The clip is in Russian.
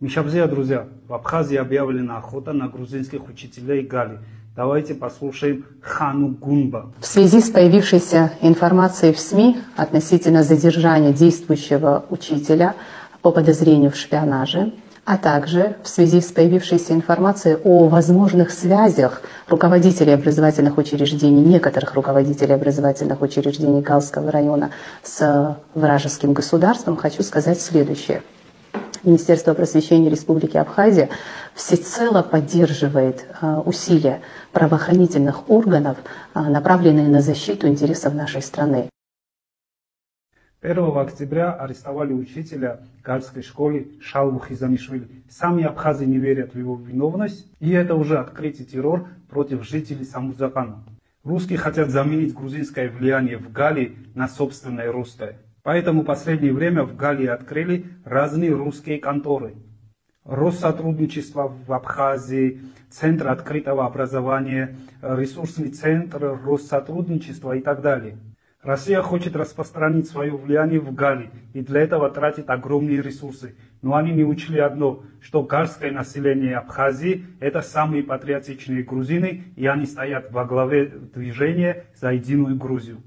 Мишабзия, друзья, в Абхазии объявлена охота на грузинских учителей Гали. Давайте послушаем Хану Гунба. В связи с появившейся информацией в СМИ относительно задержания действующего учителя по подозрению в шпионаже, а также в связи с появившейся информацией о возможных связях руководителей образовательных учреждений, некоторых руководителей образовательных учреждений Галского района с вражеским государством, хочу сказать следующее. Министерство просвещения Республики Абхазия всецело поддерживает усилия правоохранительных органов, направленные на защиту интересов нашей страны. 1 октября арестовали учителя Гальской школы Шалву Хизамишвили. Сами абхазы не верят в его виновность, и это уже открытый террор против жителей Самузакана. Русские хотят заменить грузинское влияние в Гали на собственное русское. Поэтому в последнее время в Гали открыли разные русские конторы. Россотрудничество в Абхазии, Центр открытого образования, ресурсный центр Россотрудничества и так далее. Россия хочет распространить свое влияние в Гали и для этого тратит огромные ресурсы. Но они не учли одно, что галское население Абхазии – это самые патриотичные грузины, и они стоят во главе движения за единую Грузию.